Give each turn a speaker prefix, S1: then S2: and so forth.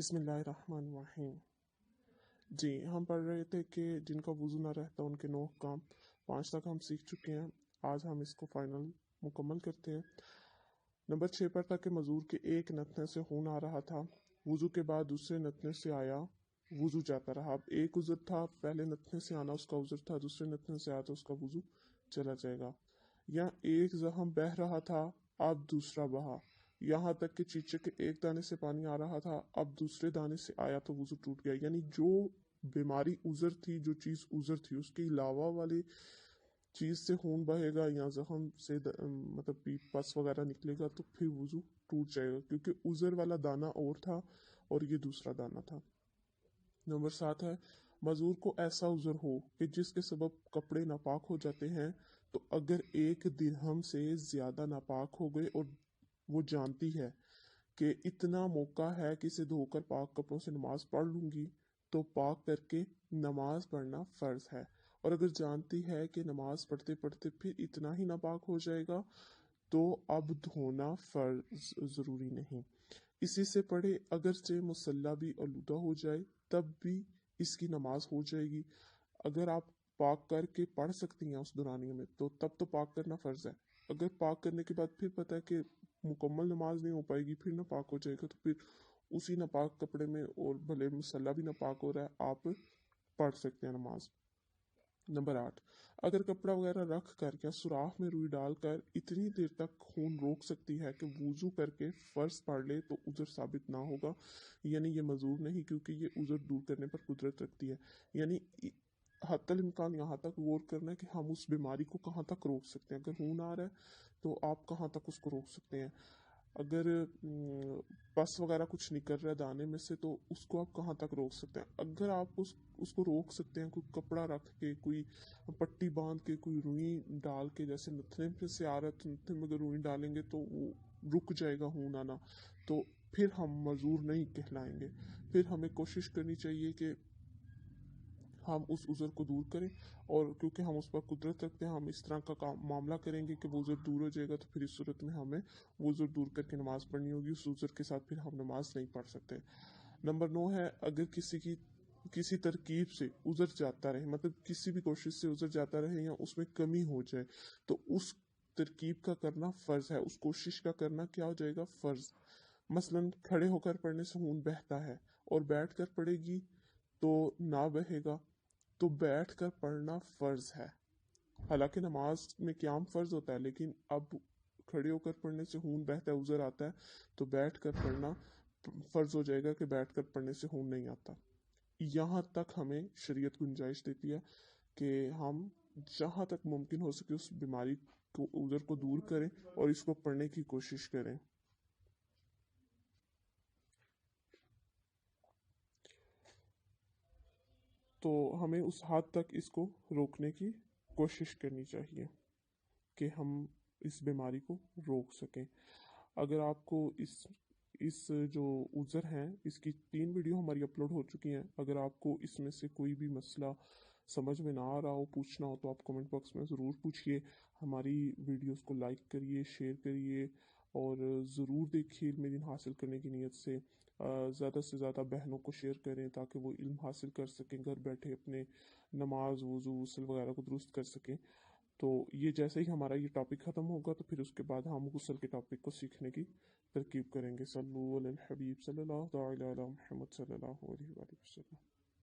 S1: बिस्मिल्लाहिर्रहमानिर्रहीम। जी, हम पढ़ रहे थे कि जिनका वज़ू ना रहता उनके 9 काम, 5 तक हम सीख चुके हैं। आज हम इसको फाइनल मुकम्मल करते हैं। नंबर 6 पर था कि मज़ूर के एक नतने से खून आ रहा था, वज़ू के बाद दूसरे नतने से आया, वज़ू जाता रहा। अब एक उज़र था, पहले नतने से आना उसका उज़र था, दूसरे नतने से आया तो उसका वज़ू चला जाएगा। या एक ज़ख़म बह रहा था, अब दूसरा बहा। यहाँ तक कि चीचे के एक दाने से पानी आ रहा था, अब दूसरे दाने से आया तो वज़ू टूट गया। यानी जो बीमारी उज़र थी, जो चीज़ उज़र थी, उसके अलावा वाली चीज़ से खून बहेगा या ज़ख़म से मतलब पस वगैरह निकलेगा तो फिर वज़ू टूट जाएगा, क्योंकि उज़र वाला दाना और था और ये दूसरा दाना था। नंबर 7 है, मज़ूर को ऐसा उज़र हो कि जिसके सबब कपड़े नापाक हो जाते हैं, तो अगर एक दिरहम से ज़्यादा नापाक हो गए और वो जानती है कि इतना मौका है कि इसे धोकर पाक कपड़ों से नमाज पढ़ लूँगी, तो पाक करके नमाज पढ़ना फ़र्ज़ है। और अगर जानती है कि नमाज पढ़ते पढ़ते फिर इतना ही नापाक हो जाएगा, तो अब धोना फ़र्ज़ ज़रूरी नहीं। इसी से पढ़े अगरचे मुसल्ला भी आलूदा हो जाए, तब भी इसकी नमाज हो जाएगी। अगर आप पाक करके पढ़ सकती हैं उस दौरानिए में, तो तब तो पाक करना फ़र्ज़ है। अगर पाक करने के बाद फिर पता है कि मुकम्मल नमाज नहीं हो पाएगी, फिर नापाक हो जाएगा, तो फिर उसी नापाक कपड़े में और भले मुसल्ला भी नापाक हो रहा है, आप पढ़ सकते हैं नमाज। नंबर 8, अगर कपड़ा वगैरह रख कर या सुराख में रुई डालकर इतनी देर तक खून रोक सकती है कि वज़ू करके फ़र्ज पढ़ ले, तो उज़र साबित ना होगा, यानी ये मज़ूर नहीं, क्योंकि ये उज़र दूर करने पर कुदरत रखती है। यानी हत्तल इम्कान यहाँ तक गौर करना है कि हम उस बीमारी को कहाँ तक रोक सकते हैं। अगर खून आ रहा है तो आप कहाँ तक उसको रोक सकते हैं। अगर पस वगैरह कुछ निकल रहा है दाने में से, तो उसको आप कहाँ तक रोक सकते हैं। अगर आप उसको रोक सकते हैं, कोई कपड़ा रख के, कोई पट्टी बांध के, कोई रुई डाल के, जैसे नथने पे से आ रहा है तो नथने में अगर रुई डालेंगे तो वो रुक जाएगा खून आना, तो फिर हम मज़ूर नहीं कहलाएंगे। फिर हमें कोशिश करनी चाहिए कि हम उस उज़र को दूर करें, और क्योंकि हम उस पर कुदरत रखते हैं, हम इस तरह का काम मामला करेंगे कि वो उज़र दूर हो जाएगा, तो फिर इस सूरत में हमें वो उज़र दूर करके नमाज पढ़नी होगी। उस उज़र के साथ फिर हम नमाज नहीं पढ़ सकते। नंबर 9 है, अगर किसी तरकीब से उज़र जाता रहे, मतलब किसी भी कोशिश से उज़र जाता रहे या उसमें कमी हो जाए, तो उस तरकीब का करना फ़र्ज़ है, उस कोशिश का करना क्या हो जाएगा, फ़र्ज़। मसलन खड़े होकर पढ़ने से खून बहता है और बैठ कर पढ़ेगी तो ना बहेगा, तो बैठ कर पढ़ना फ़र्ज़ है। हालांकि नमाज में क़याम फ़र्ज़ होता है, लेकिन अब खड़े होकर पढ़ने से खून बहता है, उज़र आता है, तो बैठ कर पढ़ना फ़र्ज़ हो जाएगा कि बैठ कर पढ़ने से खून नहीं आता। यहाँ तक हमें शरीयत गुंजाइश देती है कि हम जहाँ तक मुमकिन हो सके उस बीमारी को, उज़र को दूर करें और इसको पढ़ने की कोशिश करें। तो हमें उस हद तक इसको रोकने की कोशिश करनी चाहिए कि हम इस बीमारी को रोक सकें। अगर आपको इस जो उज़र हैं, इसकी 3 वीडियो हमारी अपलोड हो चुकी हैं। अगर आपको इसमें से कोई भी मसला समझ में ना आ रहा हो, पूछना हो, तो आप कमेंट बॉक्स में ज़रूर पूछिए। हमारी वीडियोस को लाइक करिए, शेयर करिए और ज़रूर देखिए इल्म दीन हासिल करने की नीयत से। ज़्यादा से ज़्यादा बहनों को शेयर करें ताकि वो इल्म हासिल कर सकें, घर बैठे अपने नमाज, वज़ू, गुस्ल वगैरह को दुरुस्त कर सकें। तो ये जैसे ही हमारा ये टॉपिक ख़त्म होगा, तो फिर उसके बाद हम गुस्ल के टॉपिक को सीखने की तरकीब करेंगे। सल्लल्लाहु अलैहि हबीब सल्लल्लाहु अलैहि वसल्लम।